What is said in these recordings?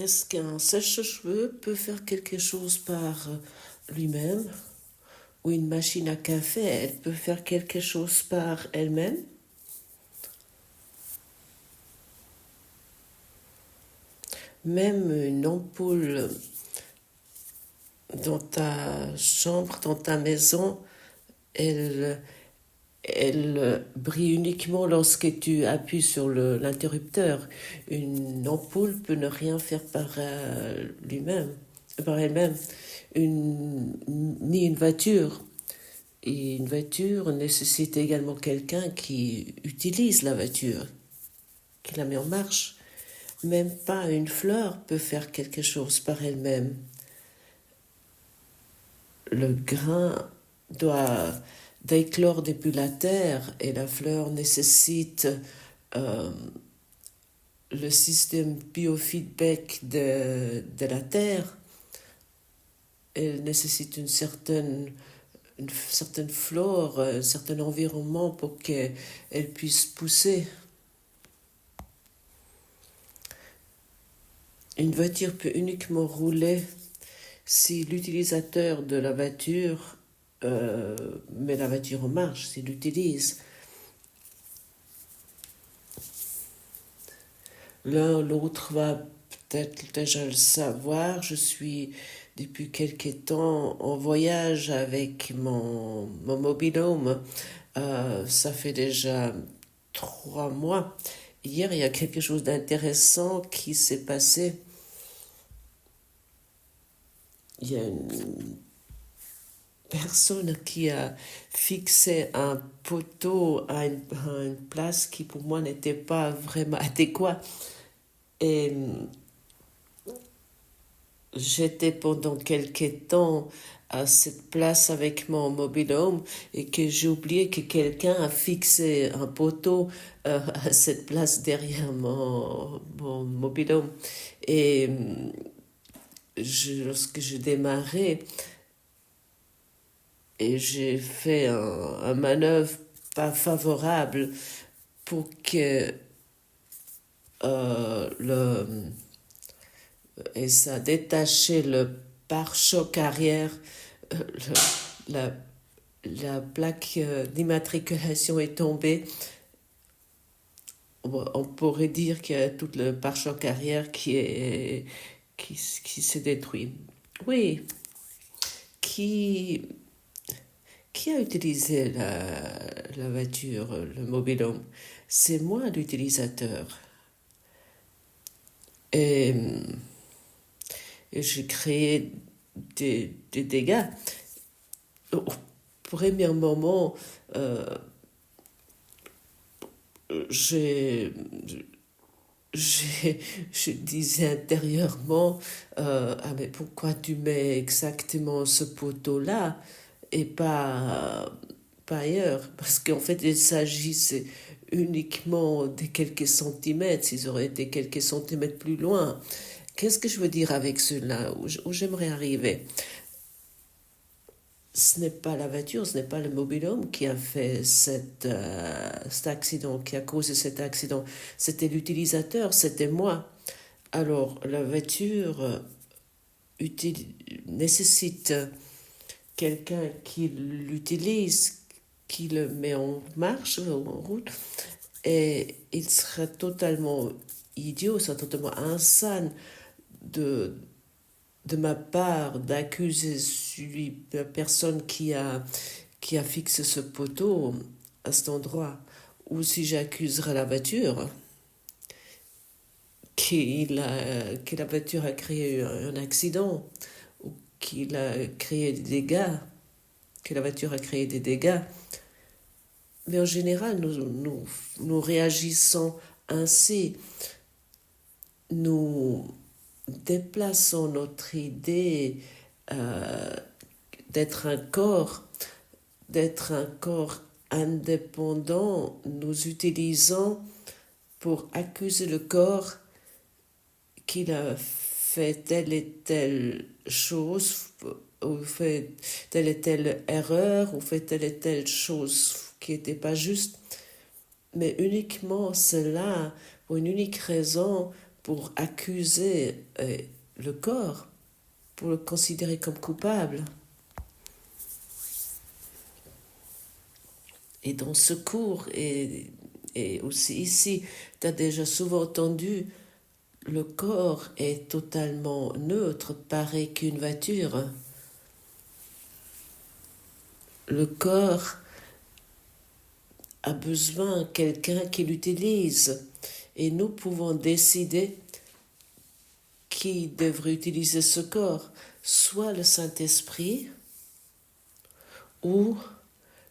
Est-ce qu'un sèche-cheveux peut faire quelque chose par lui-même? Ou une machine à café, elle peut faire quelque chose par elle-même? Même une ampoule dans ta chambre, dans ta maison, elle, elle brille uniquement lorsque tu appuies sur l'interrupteur. Une ampoule peut ne rien faire par lui-même, par elle-même. Ni une voiture. Et une voiture nécessite également quelqu'un qui utilise la voiture, qui la met en marche. Même pas une fleur peut faire quelque chose par elle-même. Le grain doit d'éclore depuis la terre et la fleur nécessite euh, le système biofeedback de la terre. Elle nécessite une certaine flore, un certain environnement pour qu'elle puisse pousser. Une voiture peut uniquement rouler si l'utilisateur de la voiture met la voiture en marche, s'il l'utilise. L'un ou l'autre va peut-être déjà le savoir. Je suis depuis quelque temps en voyage avec mon mobilhome. Ça fait déjà 3 mois. Hier, il y a quelque chose d'intéressant qui s'est passé. Il y a une personne qui a fixé un poteau à une place qui pour moi n'était pas vraiment adéquate. Et j'étais pendant quelques temps à cette place avec mon mobilhome et que j'ai oublié que quelqu'un a fixé un poteau à cette place derrière mon mobilhome. Et lorsque je démarrais, et j'ai fait un manœuvre pas favorable pour que le et ça a détaché le pare-choc arrière, la, la plaque d'immatriculation est tombée. On pourrait dire qu'il y a tout le pare-choc arrière qui s'est détruit. Oui, qui, qui a utilisé la voiture, le mobilhome? C'est moi l'utilisateur. Et, et j'ai créé des dégâts. Au premier moment, j'ai, je disais intérieurement, ah mais pourquoi tu mets exactement ce poteau-là et pas ailleurs? Parce qu'en fait, il s'agissait uniquement de quelques centimètres, s'ils auraient été quelques centimètres plus loin. Qu'est-ce que je veux dire avec cela, où j'aimerais arriver? Ce n'est pas la voiture, ce n'est pas le mobilhome qui a fait cet accident, qui a causé cet accident. C'était l'utilisateur, c'était moi. Alors, la voiture nécessite quelqu'un qui l'utilise, qui le met en marche, en route, et il serait totalement idiot, serait totalement insane de, de ma part d'accuser la personne qui a fixé ce poteau à cet endroit, ou si j'accuserais la voiture, que la voiture a créé un accident, ou qu'il a créé des dégâts, que la voiture a créé des dégâts. Mais en général, nous réagissons ainsi. Nous déplaçons notre idée euh, d'être un corps, d'être un corps indépendant, nous utilisons pour accuser le corps qu'il a fait telle et telle chose, ou fait telle et telle erreur, ou fait telle et telle chose qui n'était pas juste, mais uniquement cela, pour une unique raison, pour accuser le corps, pour le considérer comme coupable. Et dans ce cours, et aussi ici, tu as déjà souvent entendu, le corps est totalement neutre, pareil qu'une voiture. Le corps a besoin de quelqu'un qui l'utilise. Et nous pouvons décider qui devrait utiliser ce corps, soit le Saint-Esprit ou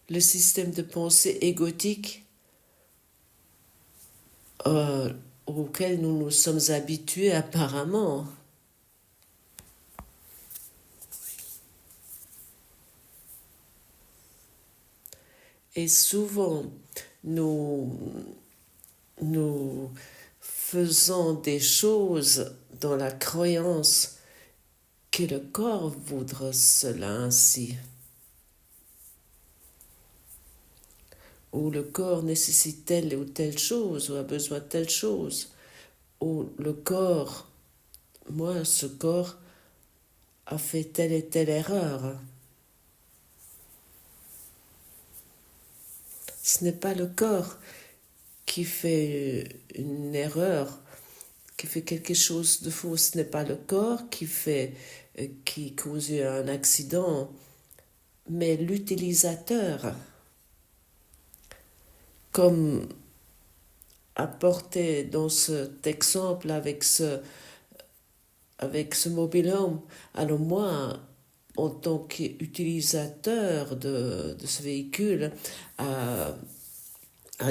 le système de pensée égotique auquel nous nous sommes habitués apparemment. Et souvent, nous faisons des choses dans la croyance que le corps voudra cela ainsi. Ou le corps nécessite telle ou telle chose, ou a besoin de telle chose. Ou le corps, moi, ce corps a fait telle et telle erreur. Ce n'est pas le corps qui fait une erreur, qui fait quelque chose de faux. Ce n'est pas le corps qui cause un accident, mais l'utilisateur. Comme apporté dans cet exemple avec ce mobil-home. Alors moi, en tant qu'utilisateur de ce véhicule, à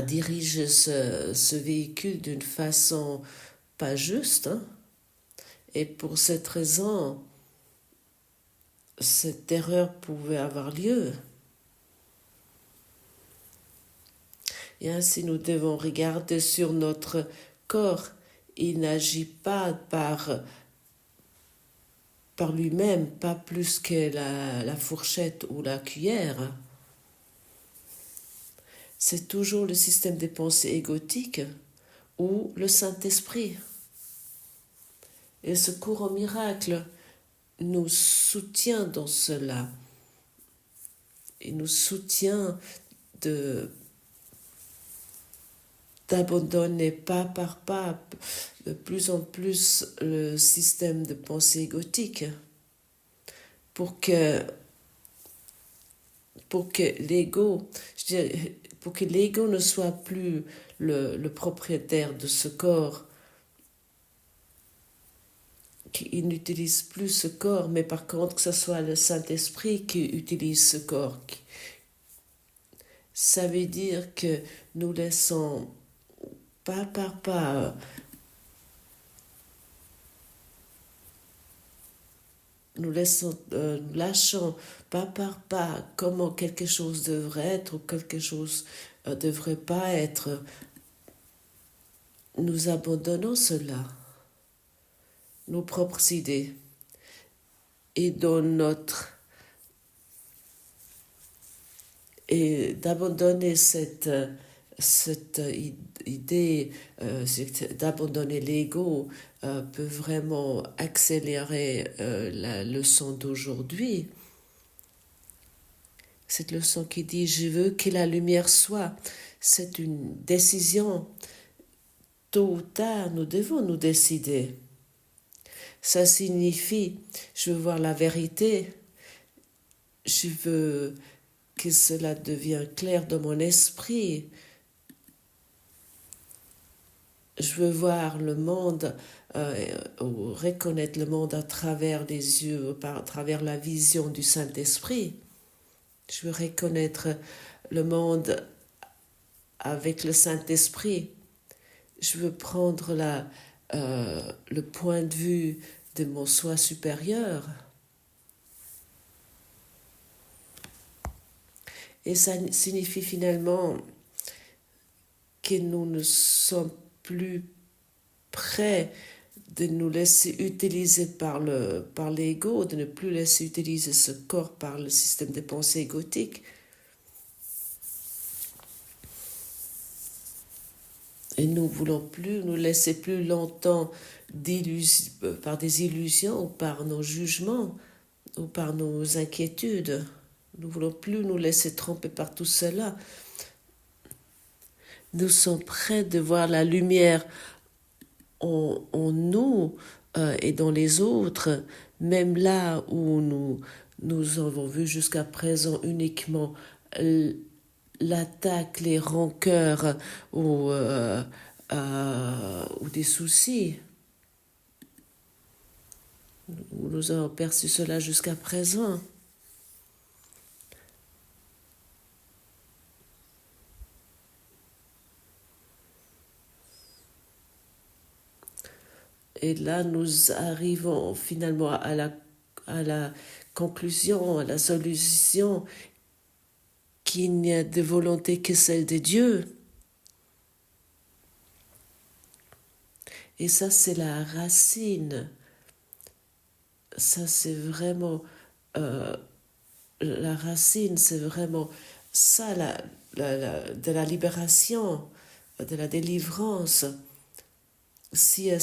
diriger ce véhicule d'une façon pas juste. Hein. Et pour cette raison, cette erreur pouvait avoir lieu. Et ainsi, nous devons regarder sur notre corps. Il n'agit pas par lui-même, pas plus que la fourchette ou la cuillère. C'est toujours le système des pensées égotiques ou le Saint-Esprit. Et ce cours au miracle nous soutient dans cela. Il nous soutient d'abandonner pas par pas de plus en plus le système de pensée égotique pour que l'ego, pour que l'ego ne soit plus le propriétaire de ce corps, qu'il n'utilise plus ce corps, mais par contre que ce soit le Saint-Esprit qui utilise ce corps. Ça veut dire que nous laissons pas par pas nous lâchons pas par pas comment quelque chose devrait être ou quelque chose ne devrait pas être. Nous abandonnons cela, nos propres idées, et et d'abandonner cette idée, d'abandonner l'ego peut vraiment accélérer la leçon d'aujourd'hui. Cette leçon qui dit « Je veux que la lumière soit », c'est une décision. Tôt ou tard, nous devons nous décider. Ça signifie « Je veux voir la vérité », je veux que cela devienne clair dans mon esprit. Je veux voir le monde, ou reconnaître le monde à travers les yeux, à travers la vision du Saint-Esprit. Je veux reconnaître le monde avec le Saint-Esprit. Je veux prendre le point de vue de mon soi supérieur. Et ça signifie finalement que nous ne sommes plus prêts de nous laisser utiliser par l'ego, de ne plus laisser utiliser ce corps par le système de pensée égotique. Et nous ne voulons plus nous laisser plus longtemps par des illusions ou par nos jugements ou par nos inquiétudes. Nous ne voulons plus nous laisser tromper par tout cela. Nous sommes prêts de voir la lumière en nous et dans les autres, même là où nous avons vu jusqu'à présent uniquement l'attaque, les rancœurs ou des soucis. Nous avons perçu cela jusqu'à présent. Et là, nous arrivons finalement à la conclusion, à la solution qu'il n'y a de volonté que celle de Dieu. Et ça, c'est la racine. Ça, c'est vraiment... la racine, c'est vraiment ça, de la libération, de la délivrance. S'il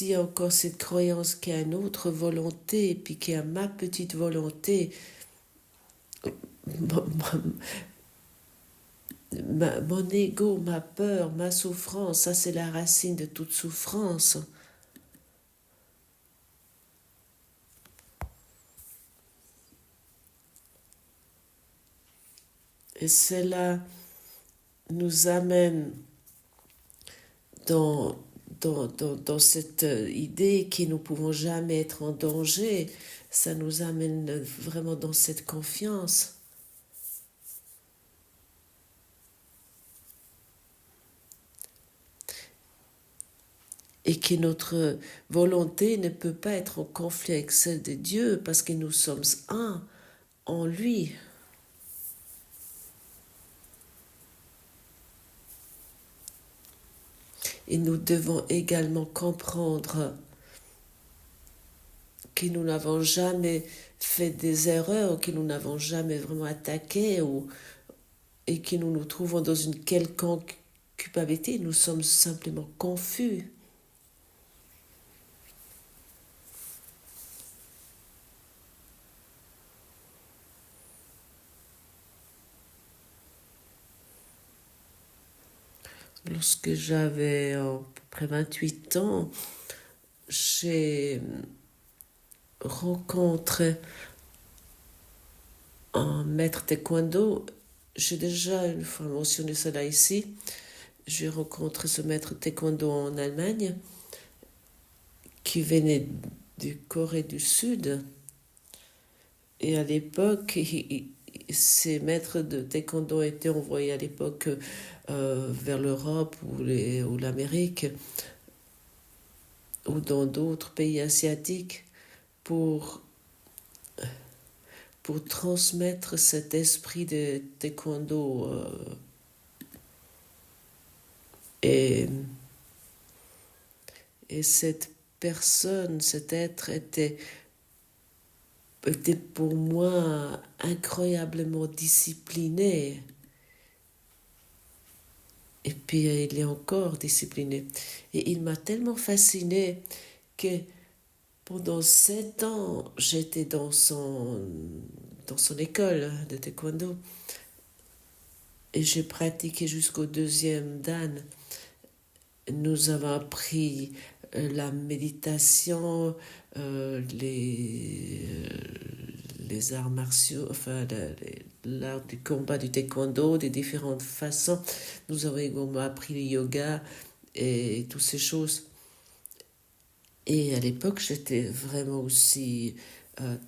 y a encore cette croyance qu'il y a une autre volonté, puis qu'il y a ma petite volonté, mon ego, ma peur, ma souffrance, ça c'est la racine de toute souffrance. Et cela nous amène dans cette idée que nous ne pouvons jamais être en danger. Ça nous amène vraiment dans cette confiance. Et que notre volonté ne peut pas être en conflit avec celle de Dieu parce que nous sommes un en lui. Et nous devons également comprendre que nous n'avons jamais fait des erreurs, que nous n'avons jamais vraiment attaqué et que nous nous trouvons dans une quelconque culpabilité. Nous sommes simplement confus. Lorsque j'avais à peu près 28 ans, j'ai rencontré un maître taekwondo. J'ai déjà une fois mentionné cela ici. J'ai rencontré ce maître taekwondo en Allemagne qui venait du Corée du Sud. Et à l'époque, ces maîtres de taekwondo étaient envoyés à l'époque vers l'Europe ou l'Amérique ou dans d'autres pays asiatiques pour transmettre cet esprit de taekwondo. Et cette personne, cet être était pour moi incroyablement discipliné. Et puis il est encore discipliné. Et il m'a tellement fasciné que pendant 7 ans, j'étais dans son école de taekwondo. Et j'ai pratiqué jusqu'au 2e dan. Nous avons appris la méditation, les arts martiaux, enfin l'art du combat du taekwondo, des différentes façons. Nous avons également appris le yoga et toutes ces choses. Et à l'époque, j'étais vraiment aussi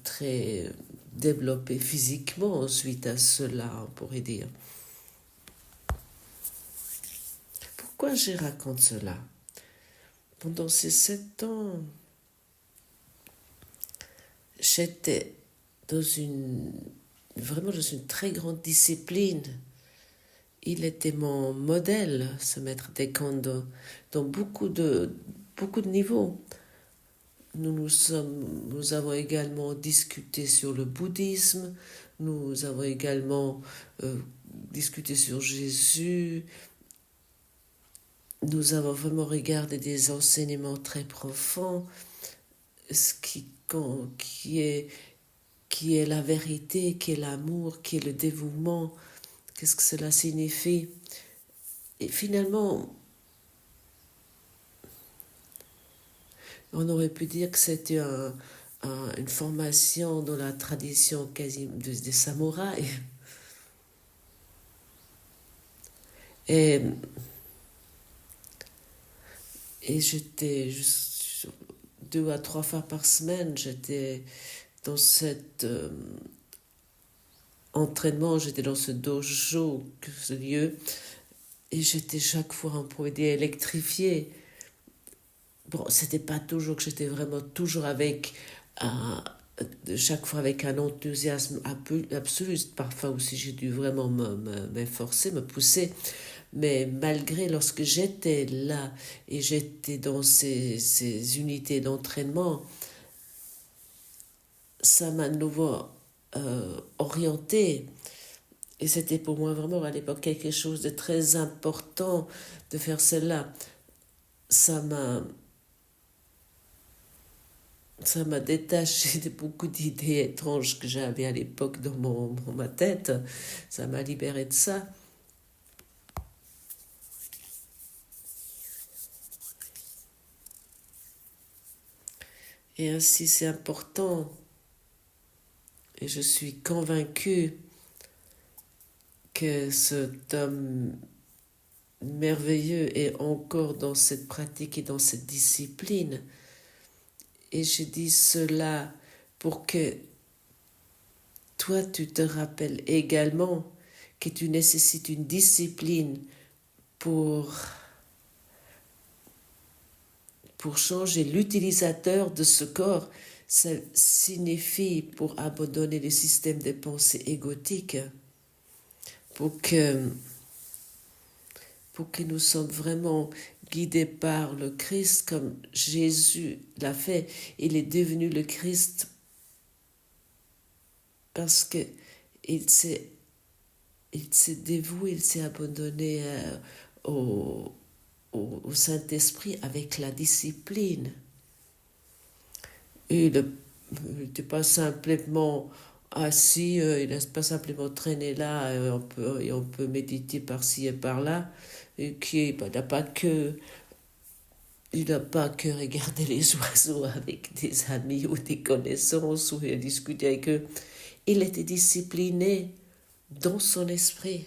très développée physiquement suite à cela, on pourrait dire. Pourquoi je raconte cela? Pendant ces 7 ans, j'étais vraiment dans une très grande discipline. Il était mon modèle, ce maître taekwondo, dans beaucoup de niveaux. Nous avons également discuté sur le bouddhisme, nous avons également discuté sur Jésus, nous avons vraiment regardé des enseignements très profonds, ce qui est la vérité, qui est l'amour, qui est le dévouement, qu'est-ce que cela signifie. Et finalement, on aurait pu dire que c'était une formation dans la tradition quasi des samouraïs. Et, et j'étais juste 2 à 3 fois par semaine, j'étais dans cet entraînement, j'étais dans ce dojo, ce lieu, et j'étais chaque fois, on pourrait dire, électrifiée. Bon, c'était pas toujours que j'étais vraiment toujours avec chaque fois avec un enthousiasme absolu. Parfois aussi, j'ai dû vraiment m'efforcer, me pousser. Mais malgré, lorsque j'étais là et j'étais dans ces unités d'entraînement, ça m'a de nouveau orienté. Et c'était pour moi vraiment à l'époque quelque chose de très important de faire cela. Ça m'a ça m'a détaché de beaucoup d'idées étranges que j'avais à l'époque dans ma tête. Ça m'a libéré de ça. Et ainsi, c'est important. Et je suis convaincue que cet homme merveilleux est encore dans cette pratique et dans cette discipline. Et je dis cela pour que toi, tu te rappelles également que tu nécessites une discipline pour changer l'utilisateur de ce corps. Ça signifie pour abandonner les systèmes de pensée égotiques, pour que nous sommes vraiment guidés par le Christ comme Jésus l'a fait. Il est devenu le Christ parce que il s'est dévoué, il s'est abandonné au Saint-Esprit avec la discipline. Et il n'était pas simplement assis, il n'est pas simplement traîné là, et on peut méditer par-ci et par-là, et il n'a pas que regarder les oiseaux avec des amis ou des connaissances ou discuter avec eux. Il était discipliné dans son esprit.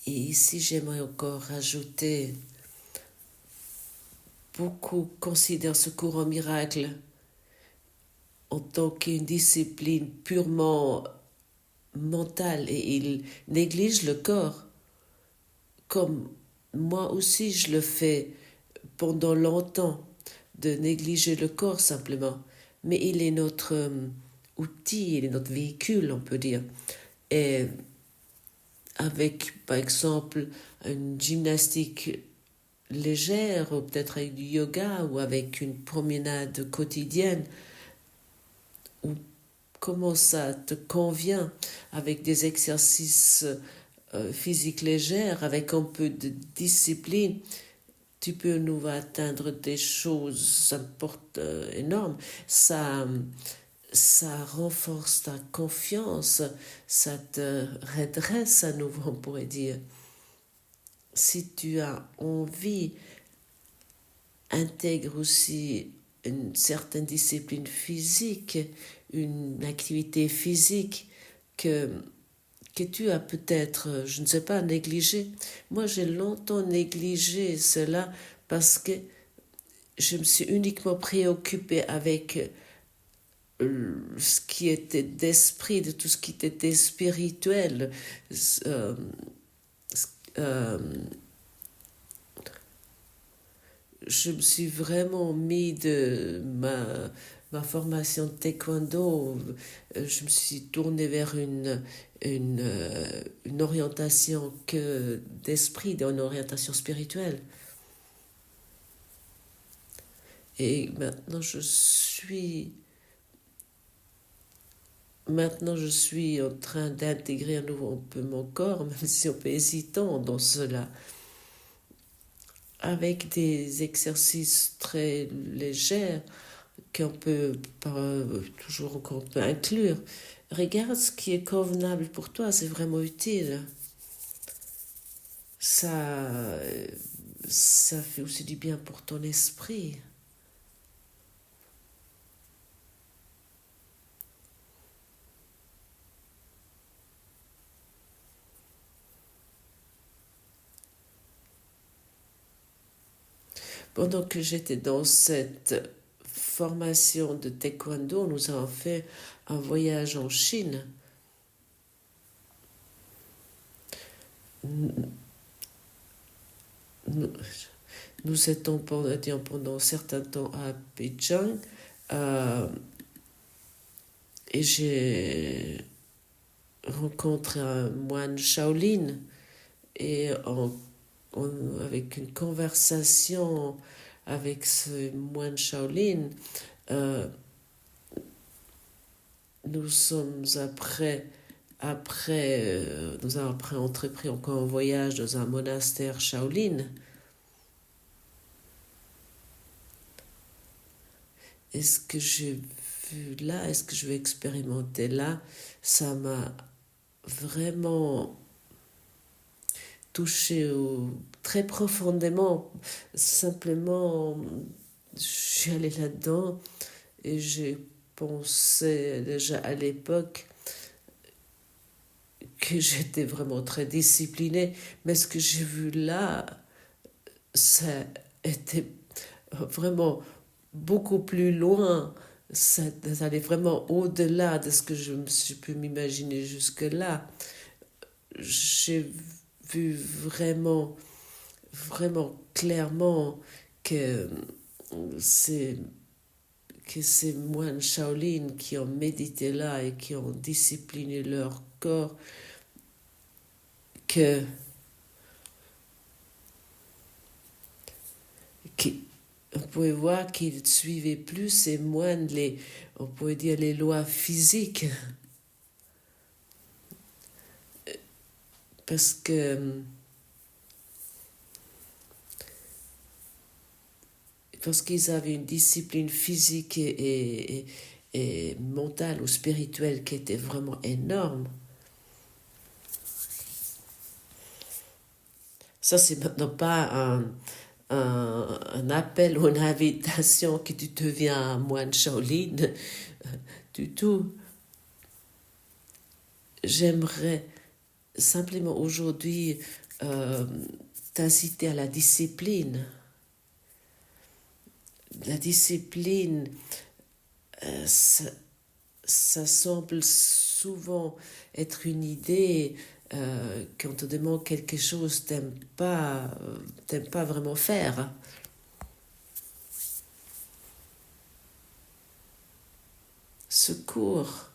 Et ici, j'aimerais encore rajouter, beaucoup considèrent ce courant miracle en tant qu'une discipline purement mentale et ils négligent le corps, comme moi aussi je le fais pendant longtemps, de négliger le corps simplement. Mais il est notre outil, il est notre véhicule, on peut dire. Et avec, par exemple, une gymnastique légère, ou peut-être avec du yoga, ou avec une promenade quotidienne, ou comment ça te convient, avec des exercices physiques légers, avec un peu de discipline, tu peux nous atteindre des choses énormes. Ça renforce ta confiance, ça te redresse à nouveau, on pourrait dire. Si tu as envie, intègre aussi une certaine discipline physique, une activité physique que tu as peut-être, je ne sais pas, négligé. Moi, j'ai longtemps négligé cela parce que je me suis uniquement préoccupée avec ce qui était d'esprit, de tout ce qui était spirituel. Euh, euh, je me suis vraiment mis de ma formation de taekwondo, je me suis tournée vers une orientation que d'esprit, une orientation spirituelle. Et maintenant, je suis maintenant je suis en train d'intégrer à nouveau un peu mon corps, même si on peut hésitant dans cela, avec des exercices très légers qu'on peut toujours qu'on peut inclure. Regarde ce qui est convenable pour toi, c'est vraiment utile. Ça, ça fait aussi du bien pour ton esprit. Pendant que j'étais dans cette formation de taekwondo, nous avons fait un voyage en Chine. Nous, nous étions pendant un certain temps à Pékin et j'ai rencontré un moine Shaolin et avec une conversation avec ce moine Shaolin, euh, nous sommes nous avons après entrepris encore un voyage dans un monastère Shaolin. Et ce que j'ai vu là, est-ce que je vais expérimenter là, ça m'a vraiment touché très profondément. Simplement, je suis allée là-dedans et j'ai pensé déjà à l'époque que j'étais vraiment très disciplinée, mais ce que j'ai vu là, ça était vraiment beaucoup plus loin. Ça allait vraiment au-delà de ce que je me suis pu m'imaginer jusque-là. J'ai vu vraiment clairement que c'est que ces moines Shaolin qui ont médité là et qui ont discipliné leur corps, que, on pouvait voir qu'ils suivaient plus ces moines, on pourrait dire les lois physiques, parce que parce qu'ils avaient une discipline physique et mentale ou spirituelle qui était vraiment énorme. Ça, c'est maintenant pas un appel ou une invitation que tu deviens un moine Shaolin du tout. J'aimerais simplement aujourd'hui t'inciter à la discipline. La discipline, ça semble souvent être une idée quand on te demande quelque chose t'aimes pas vraiment faire. Ce cours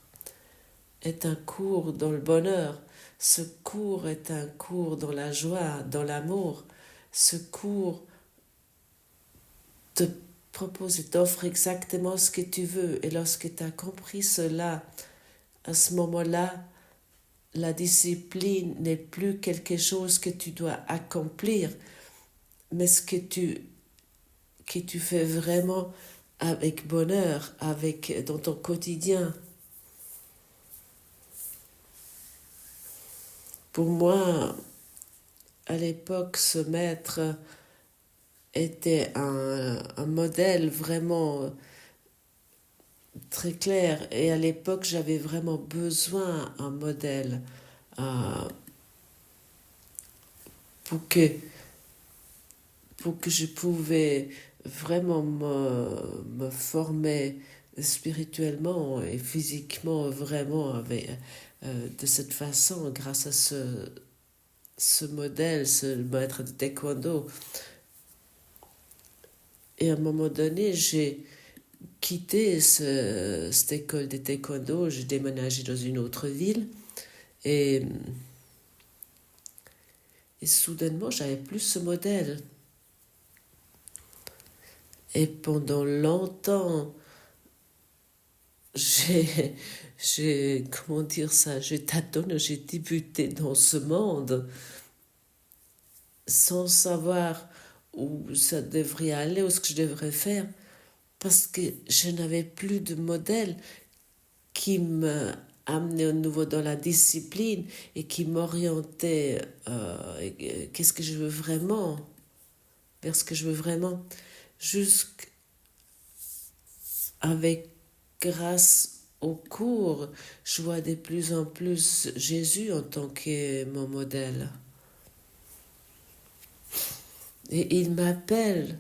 est un cours dans le bonheur. Ce cours est un cours dans la joie, dans l'amour. Ce cours te propose et t'offre exactement ce que tu veux. Et lorsque tu as compris cela, à ce moment-là, la discipline n'est plus quelque chose que tu dois accomplir, mais ce que tu fais vraiment avec bonheur, dans ton quotidien. Pour moi, à l'époque, ce maître était un modèle vraiment très clair. Et à l'époque, j'avais vraiment besoin d'un modèle euh, pour que, pour que je pouvais vraiment me former spirituellement et physiquement vraiment de cette façon, grâce à ce modèle, ce maître de taekwondo. Et à un moment donné, j'ai quitté cette école de taekwondo, j'ai déménagé dans une autre ville et, et soudainement, j'avais plus ce modèle. Et pendant longtemps, j'ai, comment dire ça, j'ai tâtonné, j'ai débuté dans ce monde sans savoir où ça devrait aller, ou ce que je devrais faire, parce que je n'avais plus de modèle qui me amenait au nouveau dans la discipline et qui m'orientait qu'est-ce que je veux vraiment, vers ce que je veux vraiment, jusqu'avec grâce au cours, je vois de plus en plus Jésus en tant que mon modèle. Et il m'appelle,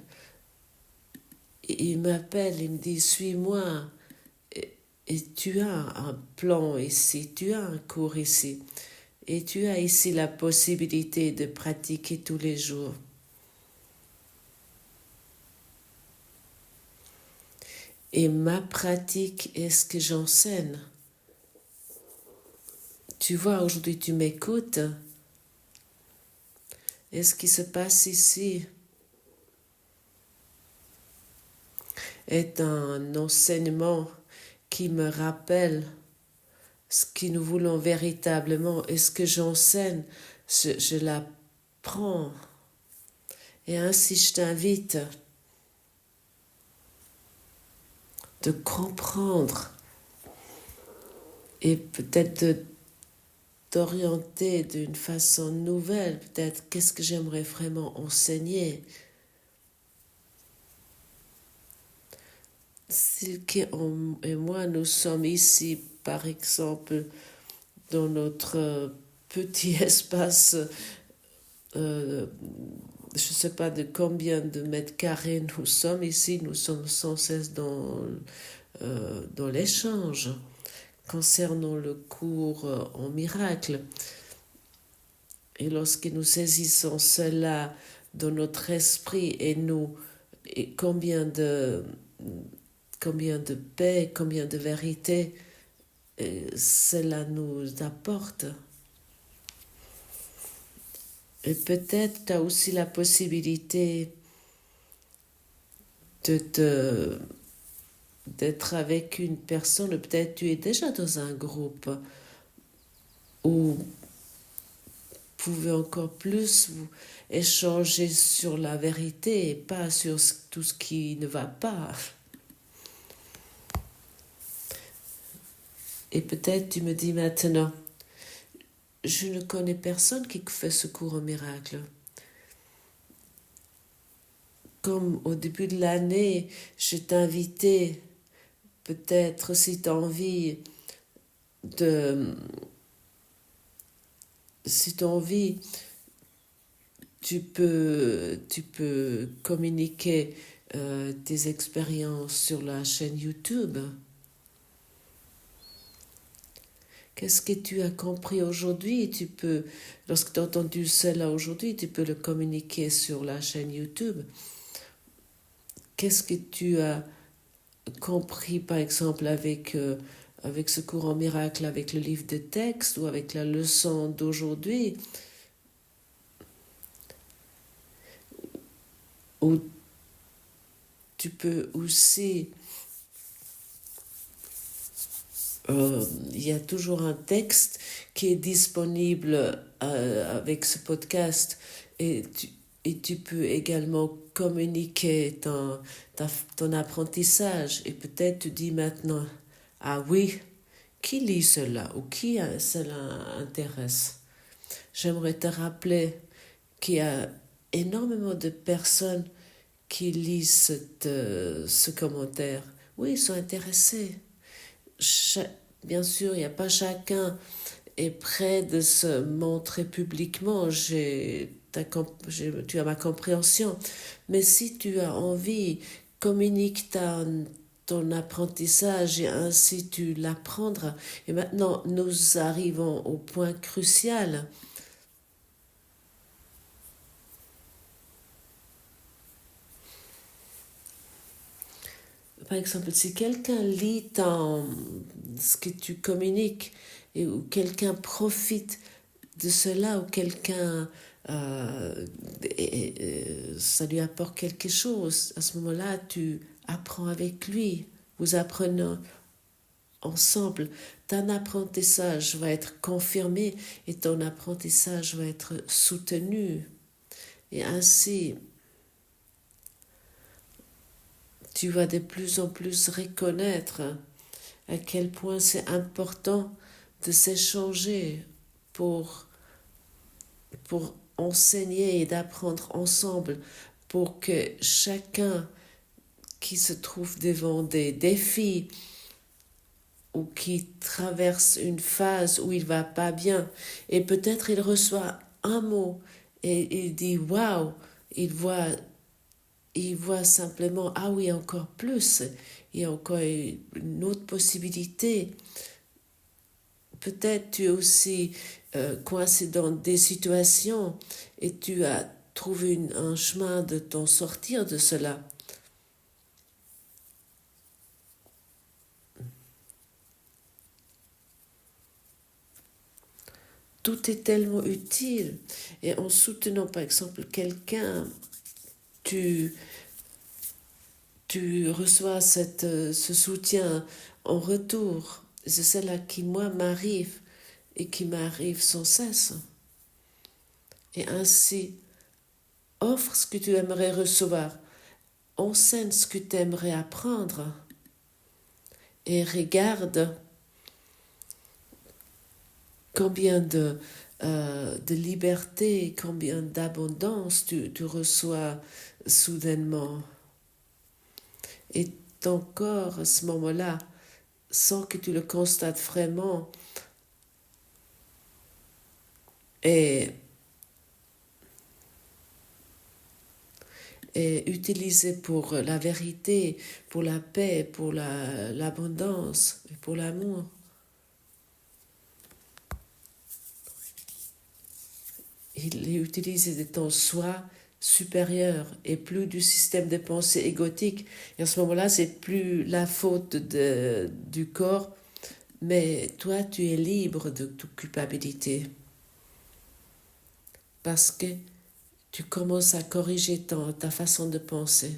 il me dit, suis-moi. Et tu as un plan ici, tu as un cours ici. Et tu as ici la possibilité de pratiquer tous les jours. Et ma pratique est ce que j'enseigne. Tu vois, aujourd'hui tu m'écoutes. Et ce qui se passe ici est un enseignement qui me rappelle ce que nous voulons véritablement. Et ce que j'enseigne, je l'apprends. Et ainsi je t'invite de comprendre et peut-être de t'orienter d'une façon nouvelle, peut-être qu'est-ce que j'aimerais vraiment enseigner. Silke et moi, nous sommes ici, par exemple, dans notre petit espace, je ne sais pas de combien de mètres carrés nous sommes ici, nous sommes sans cesse dans l'échange concernant le cours en miracle. Et lorsque nous saisissons cela dans notre esprit et combien de paix, combien de vérité cela nous apporte. Et peut-être tu as aussi la possibilité d'être avec une personne, peut-être tu es déjà dans un groupe où vous pouvez encore plus vous échanger sur la vérité et pas sur tout ce qui ne va pas. Et peut-être tu me dis maintenant, je ne connais personne qui fait ce cours en miracle. Comme au début de l'année, je t'invitais, peut-être si tu as envie si tu as envie, tu peux communiquer tes expériences sur la chaîne YouTube. Qu'est-ce que tu as compris aujourd'hui? Lorsque tu as entendu cela aujourd'hui, tu peux le communiquer sur la chaîne YouTube. Qu'est-ce que tu as compris, par exemple, avec ce cours en miracle, avec le livre de texte ou avec la leçon d'aujourd'hui? Ou tu peux aussi... il y a toujours un texte qui est disponible avec ce podcast et tu peux également communiquer ton apprentissage et peut-être tu dis maintenant, ah oui, qui lit cela ou qui cela intéresse? J'aimerais te rappeler qu'il y a énormément de personnes qui lisent ce commentaire. Oui, ils sont intéressés. Bien sûr, il n'y a pas chacun est prêt de se montrer publiquement. Tu as ma compréhension. Mais si tu as envie, communique ton apprentissage et ainsi tu l'apprendras. Et maintenant, nous arrivons au point crucial. Par exemple, si quelqu'un lit ce que tu communiques ou quelqu'un profite de cela ou quelqu'un ça lui apporte quelque chose, à ce moment-là, tu apprends avec lui. Vous apprenez ensemble, ton apprentissage va être confirmé et ton apprentissage va être soutenu. Et ainsi, tu vas de plus en plus reconnaître à quel point c'est important de s'échanger pour enseigner et d'apprendre ensemble, pour que chacun qui se trouve devant des défis ou qui traverse une phase où il va pas bien, et peut-être il reçoit un mot et il dit waouh, il voit simplement ah oui, encore plus, il y a encore une autre possibilité. Peut-être tu es aussi coincé dans des situations et tu as trouvé un chemin de t'en sortir de cela. Tout est tellement utile. Et en soutenant par exemple quelqu'un, tu reçois ce soutien en retour. C'est cela qui, moi, m'arrive et qui m'arrive sans cesse. Et ainsi, offre ce que tu aimerais recevoir, enseigne ce que tu aimerais apprendre et regarde combien de liberté, combien d'abondance tu reçois soudainement. Et ton corps, à ce moment-là, sans que tu le constates vraiment, est utilisé pour la vérité, pour la paix, pour l'abondance et pour l'amour. Il est utilisé de ton soi supérieur et plus du système de pensée égotique. Et à ce moment-là, c'est plus la faute du corps, mais toi, tu es libre de toute culpabilité. Parce que tu commences à corriger ta façon de penser.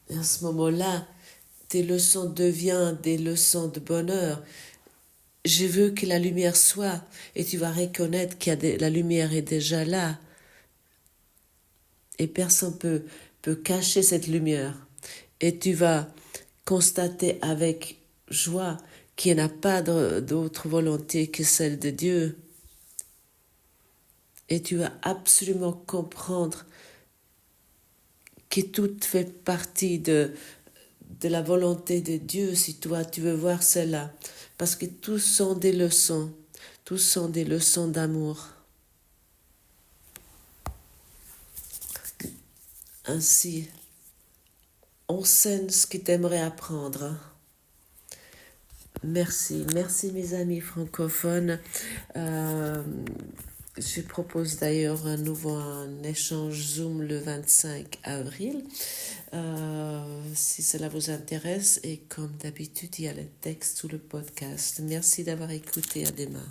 Et à ce moment-là, tes leçons deviennent des leçons de bonheur. Je veux que la lumière soit, et tu vas reconnaître la lumière est déjà là. Et personne peut cacher cette lumière. Et tu vas constater avec joie qu'il n'y a pas d'autre volonté que celle de Dieu. Et tu vas absolument comprendre que tout fait partie de la volonté de Dieu si toi tu veux voir cela. Parce que tous sont des leçons d'amour. Ainsi, enseigne ce que tu aimerais apprendre. Merci mes amis francophones. Je propose d'ailleurs un échange Zoom le 25 avril. Si cela vous intéresse, et comme d'habitude, il y a le texte sous le podcast. Merci d'avoir écouté. À demain.